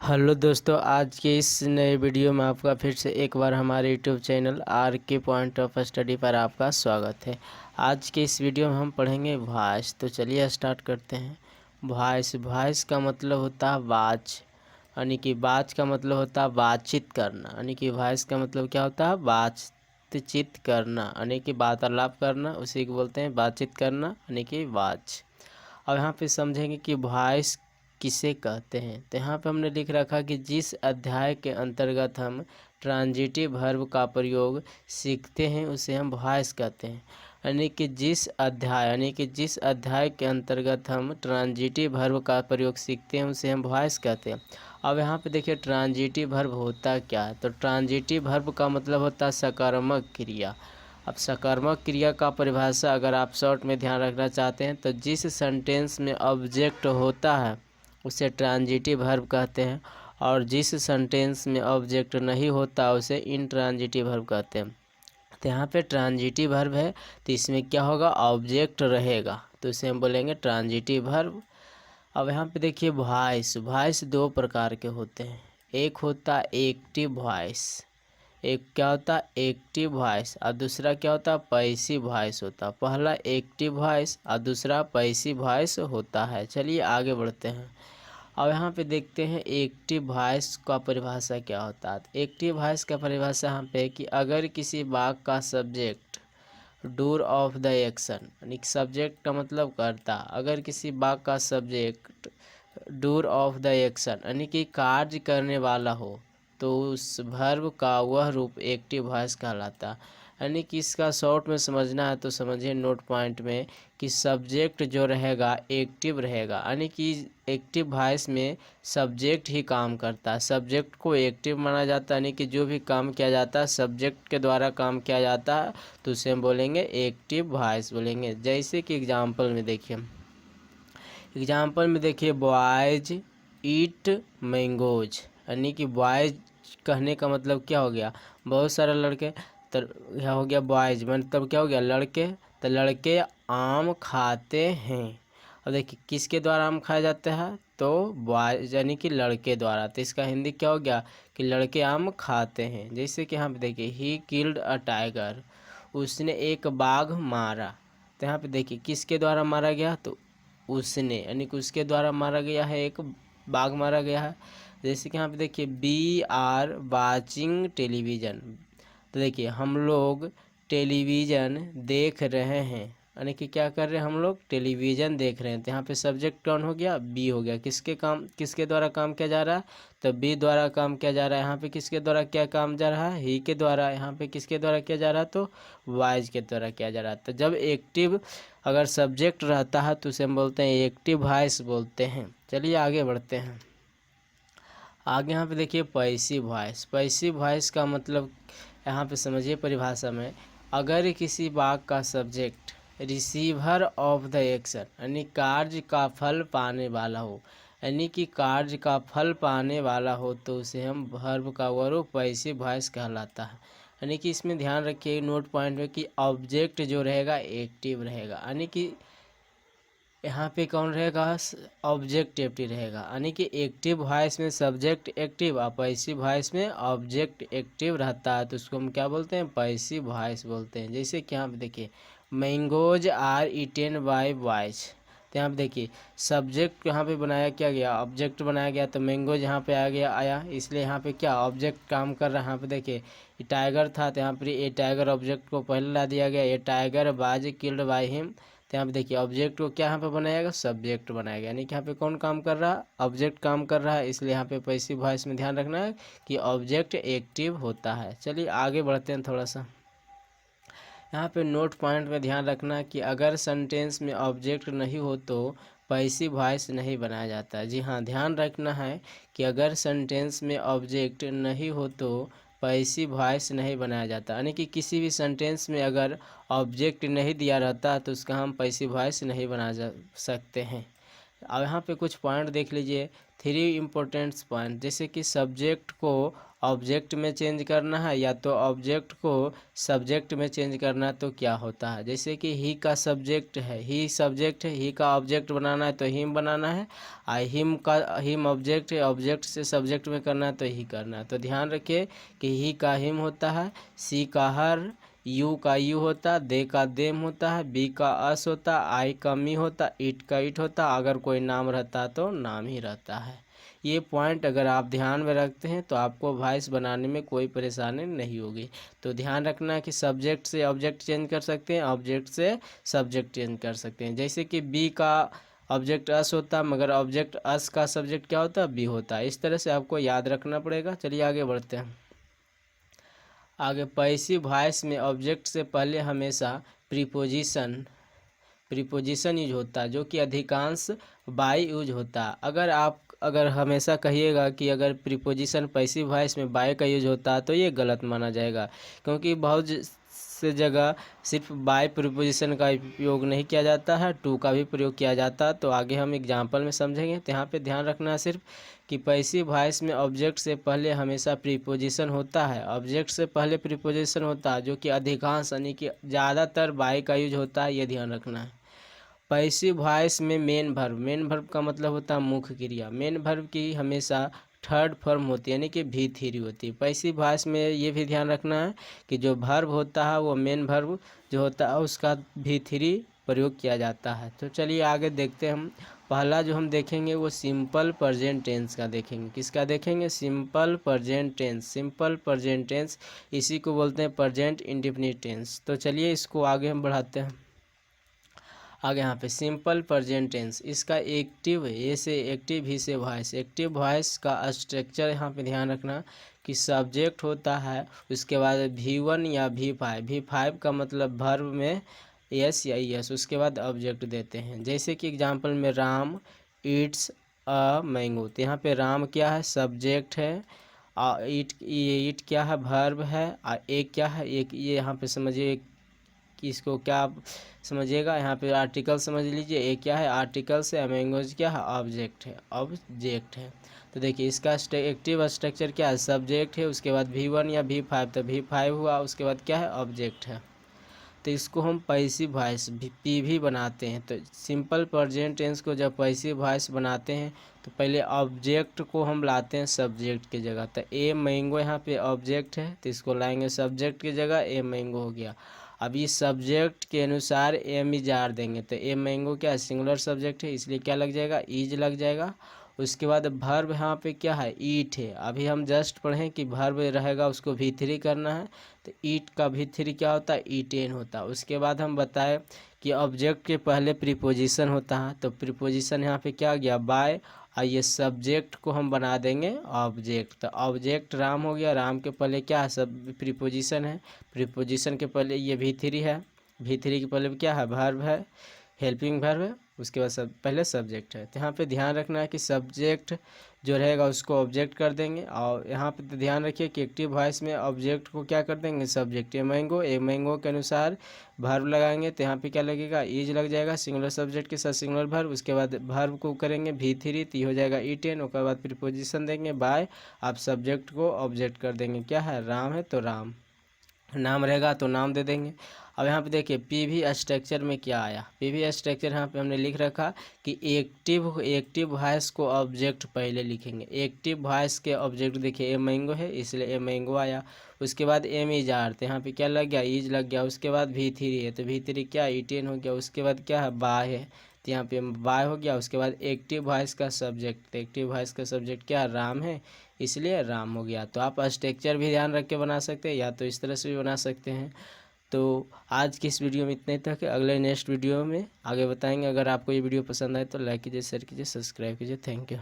Hello दोस्तों, आज के इस नए वीडियो में आपका फिर से एक बार हमारे यूट्यूब चैनल आर के पॉइंट ऑफ स्टडी पर आपका स्वागत है। आज के इस वीडियो में हम पढ़ेंगे वॉइस। तो चलिए स्टार्ट करते हैं। वॉइस वॉइस का मतलब होता है बाज, यानी कि बाज का मतलब होता है बातचीत करना, यानी कि वॉइस का मतलब क्या होता है बातचीत करना, यानी कि वार्तालाप करना, उसी को बोलते हैं बातचीत करना, यानी कि वाच। अब यहाँ पे समझेंगे कि वॉइस किसे कहते हैं। तो यहाँ पे हमने लिख रखा कि जिस अध्याय के अंतर्गत हम ट्रांजिटिव वर्ब का प्रयोग सीखते हैं उसे हम वॉइस कहते हैं। यानी कि जिस अध्याय के अंतर्गत हम ट्रांजिटिव वर्ब का प्रयोग सीखते हैं उसे हम वॉइस कहते हैं। अब यहाँ पे देखिए ट्रांजिटिव वर्ब होता क्या है। तो ट्रांजिटिव वर्ब का मतलब होता है सकारात्मक क्रिया। अब सकारात्मक क्रिया का परिभाषा अगर आप शॉर्ट में ध्यान रखना चाहते हैं तो जिस सेंटेंस में ऑब्जेक्ट होता है उसे ट्रांजिटिव वर्ब कहते हैं, और जिस सेंटेंस में ऑब्जेक्ट नहीं होता उसे इनट्रांजिटिव वर्ब कहते हैं। तो यहाँ पे ट्रांजिटिव वर्ब है तो इसमें क्या होगा, ऑब्जेक्ट रहेगा, तो इसे हम बोलेंगे ट्रांजिटिव वर्ब। अब यहाँ पे देखिए वॉइस वॉइस दो प्रकार के होते हैं। एक होता है एक्टिव वॉइस, एक क्या होता है एक्टिव वॉइस, और दूसरा क्या होता है पैसिव वॉइस होता है। पहला एक्टिव वॉइस और दूसरा पैसिव वॉइस होता है। चलिए आगे बढ़ते हैं। अब यहाँ पे देखते हैं एक्टिव वॉइस का परिभाषा क्या होता है। एक्टिव वॉइस का परिभाषा यहाँ पे है कि अगर किसी वाक्य का subject door of the action, यानी सब्जेक्ट का मतलब करता, अगर किसी वाक्य का subject door of the action यानी कि कार्य करने वाला हो तो उस वर्ब का वह रूप एक्टिव वॉइस कहलाता। यानी कि इसका शॉर्ट में समझना है तो समझिए नोट पॉइंट में कि सब्जेक्ट जो रहेगा एक्टिव रहेगा, यानी कि एक्टिव वॉइस में सब्जेक्ट ही काम करता है, सब्जेक्ट को एक्टिव माना जाता है, यानी कि जो भी काम किया जाता है सब्जेक्ट के द्वारा काम किया जाता है तो उसे हम बोलेंगे एक्टिव वॉइस बोलेंगे। जैसे कि एग्जाम्पल में देखिए बॉयज ईट मैंगोज, यानी कि बॉयज कहने का मतलब क्या हो गया, बहुत सारे लड़के, तो यह हो गया बॉयज मतलब क्या हो गया लड़के, तो लड़के आम खाते हैं। और देखिए किसके द्वारा आम खाया जाता है, तो बॉयज यानी कि लड़के द्वारा, तो इसका हिंदी क्या हो गया कि लड़के आम खाते हैं। जैसे कि यहाँ पे देखिए ही किल्ड अ टाइगर, उसने एक बाघ मारा। तो यहाँ पे देखिए किसके द्वारा मारा गया, तो उसने यानी कि उसके द्वारा मारा गया है, एक बाघ मारा गया है। जैसे कि यहाँ पे देखिए वी आर वाचिंग टेलीविज़न, तो देखिए हम लोग टेलीविज़न देख रहे हैं, यानी कि क्या कर रहे हैं हम लोग टेलीविज़न देख रहे हैं। तो यहाँ पे सब्जेक्ट कौन हो गया, बी हो गया। किसके द्वारा काम किया जा रहा है, तो बी द्वारा काम किया जा रहा है। यहाँ पे किसके द्वारा क्या काम जा रहा है, ही के द्वारा। यहाँ पे किसके द्वारा किया जा रहा है, तो वाइज के द्वारा किया जा रहा है। तो जब एक्टिव अगर सब्जेक्ट रहता है तो उसे हम बोलते हैं एक्टिव वॉइस बोलते हैं। चलिए आगे बढ़ते हैं। आगे यहाँ पे देखिए पैसिव वॉइस। पैसिव वॉइस का मतलब यहाँ पे समझिए परिभाषा में, अगर किसी वाक्य का subject receiver of the action यानी कार्य का फल पाने वाला हो, यानी कि कार्य का फल पाने वाला हो तो उसे हम वर्ब का रूप पैसिव वॉइस कहलाता है। यानी कि इसमें ध्यान रखिए नोट पॉइंट में कि ऑब्जेक्ट जो रहेगा एक्टिव रहेगा, यानी कि यहाँ पे कौन रहेगा, ऑब्जेक्ट एक्टिव रहेगा। यानी कि एक्टिव वॉइस में सब्जेक्ट एक्टिव और पैसिव वॉइस में ऑब्जेक्ट एक्टिव रहता है तो उसको हम क्या बोलते हैं, पैसिव वॉइस बोलते हैं। जैसे कि यहाँ पे देखिए mangoes are eaten by boys, तो यहाँ पे देखिए सब्जेक्ट यहाँ पे बनाया क्या गया, ऑब्जेक्ट बनाया गया, तो मैंगोज यहाँ पे आया इसलिए यहाँ पे क्या ऑब्जेक्ट काम कर रहा है। यहाँ पे देखिए ये टाइगर था तो यहाँ पर ये टाइगर ऑब्जेक्ट को पहले ला दिया गया, ये टाइगर बाज किल्ड बाय हिम। तो यहाँ पे देखिए ऑब्जेक्ट को क्या यहाँ पे बनाया गया, सब्जेक्ट बनाया गया, यानी कि यहाँ पे कौन काम कर रहा है, ऑब्जेक्ट काम कर रहा है। इसलिए यहाँ पे पैसिव वॉइस में ध्यान रखना है कि ऑब्जेक्ट एक्टिव होता है। चलिए आगे बढ़ते हैं थोड़ा सा। यहाँ पे नोट पॉइंट में ध्यान रखना कि अगर सेंटेंस में ऑब्जेक्ट नहीं हो तो पैसिव वॉइस नहीं बनाया जाता। जी हाँ, ध्यान रखना है कि अगर सेंटेंस में ऑब्जेक्ट नहीं हो तो पैसिव वॉइस नहीं बनाया जाता, यानी कि किसी भी सेंटेंस में अगर ऑब्जेक्ट नहीं दिया रहता तो उसका हम पैसिव वॉइस नहीं बना जा सकते हैं। अब यहाँ पे कुछ पॉइंट देख लीजिए। 3 इम्पोर्टेंट पॉइंट, जैसे कि सब्जेक्ट को ऑब्जेक्ट में चेंज करना है या तो ऑब्जेक्ट को सब्जेक्ट में चेंज करना है तो क्या होता है। जैसे कि ही का सब्जेक्ट है, ही सब्जेक्ट है, ही का ऑब्जेक्ट बनाना है तो हिम बनाना है, और हिम का हिम ऑब्जेक्ट है, ऑब्जेक्ट से सब्जेक्ट में करना है तो ही करना है। तो ध्यान रखिए कि ही का हिम होता है, सी का हर, यू का यू होता, दे का देम होता है, बी का अस होता, आई का मी होता, इट का इट होता, अगर कोई नाम रहता तो नाम ही रहता है। ये पॉइंट अगर आप ध्यान में रखते हैं तो आपको वॉइस बनाने में कोई परेशानी नहीं होगी। तो ध्यान रखना कि सब्जेक्ट से ऑब्जेक्ट चेंज कर सकते हैं, ऑब्जेक्ट से सब्जेक्ट चेंज कर सकते हैं। जैसे कि बी का ऑब्जेक्ट अस होता, मगर ऑब्जेक्ट अस का सब्जेक्ट क्या होता, बी होता। इस तरह से आपको याद रखना पड़ेगा। चलिए आगे बढ़ते हैं। आगे पैसिव वॉइस में ऑब्जेक्ट से पहले हमेशा प्रीपोजिशन यूज होता है, जो कि अधिकांश बाय यूज होता है। अगर हमेशा कहिएगा कि अगर प्रीपोजिशन पैसिव वॉइस में बाय का यूज होता है तो ये गलत माना जाएगा, क्योंकि बहुत से जगह सिर्फ बाय प्रीपोजिशन का उपयोग नहीं किया जाता है, टू का भी प्रयोग किया जाता है। तो आगे हम एग्जाम्पल में समझेंगे। तो यहाँ पे ध्यान रखना है सिर्फ कि पैसिव वॉइस में ऑब्जेक्ट से पहले हमेशा प्रीपोजिशन होता है, ऑब्जेक्ट से पहले प्रीपोजिशन होता है, जो कि अधिकांश यानी कि ज़्यादातर बाय का यूज होता है, ये ध्यान रखना है। पैसिव वॉइस में मेन वर्ब का मतलब होता है मुख्य क्रिया। मेन वर्ब की हमेशा थर्ड फॉर्म होती है, यानी कि V3 होती है। पैसिव वॉइस में ये भी ध्यान रखना है कि जो वर्ब होता है वो मेन वर्ब जो होता है उसका V3 प्रयोग किया जाता है। तो चलिए आगे देखते हैं हम। पहला जो हम देखेंगे वो सिंपल प्रेजेंट टेंस का देखेंगे। किसका देखेंगे, simple present tense. Simple present tense इसी को बोलते हैं प्रेजेंट इंडेफिनिट टेंस। तो चलिए इसको आगे हम बढ़ाते हैं। आगे यहाँ पे सिंपल प्रेजेंट टेंस, इसका एक्टिव ए से एक्टिव, ही से वॉइस। एक्टिव वॉइस का स्ट्रक्चर यहाँ पे ध्यान रखना कि सब्जेक्ट होता है, उसके बाद V1 या V5। V5 का मतलब वर्ब में यस या यस, उसके बाद ऑब्जेक्ट देते हैं। जैसे कि एग्जांपल में राम ईट्स अ मैंगो। तो यहाँ पे राम क्या है, सब्जेक्ट है, ईट क्या है, वर्ब है, और एक क्या है, एक ये यहाँ पे समझिए कि इसको क्या आप समझिएगा, यहाँ पे आर्टिकल समझ लीजिए। एक क्या है, आर्टिकल है, मैंगोज क्या है, ऑब्जेक्ट है। तो देखिए इसका एक्टिव स्ट्रक्चर क्या है, सब्जेक्ट है, उसके बाद V1 या V5, तो V5 हुआ, उसके बाद क्या है, ऑब्जेक्ट है। तो इसको हम पैसिव वॉइस PV बनाते हैं। तो सिंपल प्रेजेंट टेंस को जब पैसिव वॉइस बनाते हैं तो पहले ऑब्जेक्ट को हम लाते हैं सब्जेक्ट की जगह। तो ए मैंगो यहाँ पे ऑब्जेक्ट है, तो इसको लाएंगे सब्जेक्ट की जगह, ए मैंगो हो गया। अब इस सब्जेक्ट के अनुसार एम इज आर देंगे। तो ए मैंगो क्या है, सिंगुलर सब्जेक्ट है, इसलिए क्या लग जाएगा, इज लग जाएगा। उसके बाद वर्ब यहाँ पे क्या है, ईट है। अभी हम जस्ट पढ़ें कि वर्ब रहेगा उसको V3 करना है, तो ईट का V3 क्या होता है, ईटेन होता है। उसके बाद हम बताए कि ऑब्जेक्ट के पहले प्रीपोजिशन होता है, तो प्रीपोजिशन यहाँ पे क्या आ गया, बाय, और ये सब्जेक्ट को हम बना देंगे ऑब्जेक्ट। तो ऑब्जेक्ट राम हो गया, राम के पहले क्या है, सब प्रीपोजिशन है, प्रीपोजिशन के पहले ये V3 है, V3 के पहले क्या है, वर्ब है, हेल्पिंग वर्ब है, उसके बाद सब पहले सब्जेक्ट है। तो यहाँ पे ध्यान रखना है कि सब्जेक्ट जो रहेगा उसको ऑब्जेक्ट कर देंगे। और यहाँ पे तो ध्यान रखिए कि एक्टिव वॉइस में ऑब्जेक्ट को क्या कर देंगे, सब्जेक्ट। ए मैंगो के अनुसार वर्ब लगाएंगे, तो यहाँ पे क्या लगेगा, इज लग जाएगा, सिंगुलर सब्जेक्ट के साथ सिंगुलर वर्ब। उसके बाद वर्ब को करेंगे V3, तो हो जाएगा ईटेन। उसके बाद प्रीपोजिशन देंगे बाय, आप सब्जेक्ट को ऑब्जेक्ट कर देंगे। क्या है, राम है तो राम, नाम रहेगा तो नाम दे देंगे। अब यहाँ पे देखिए PV स्ट्रक्चर में क्या आया। PV स्ट्रक्चर यहाँ पे हमने लिख रखा कि एक्टिव वॉइस को ऑब्जेक्ट पहले लिखेंगे। एक्टिव वॉइस के ऑब्जेक्ट देखिए ए मैंगो है, इसलिए ए मैंगो आया। उसके बाद एम इज आर, तो यहाँ पे क्या लग गया, इज लग गया। उसके बाद V3 है, तो V3 क्या, ईटेन हो गया। उसके बाद क्या है, बाय है, तो यहाँ पे बाय हो गया। उसके बाद एक्टिव वॉइस का सब्जेक्ट, तो एक्टिव वॉइस का सब्जेक्ट क्या, राम है, इसलिए राम हो गया। तो आप स्ट्रक्चर भी ध्यान रख के बना सकते हैं, या तो इस तरह से भी बना सकते हैं। तो आज की इस वीडियो में इतने तक है। अगले नेक्स्ट वीडियो में आगे बताएंगे। अगर आपको ये वीडियो पसंद आए तो लाइक कीजिए, शेयर कीजिए, सब्सक्राइब कीजिए। Thank you.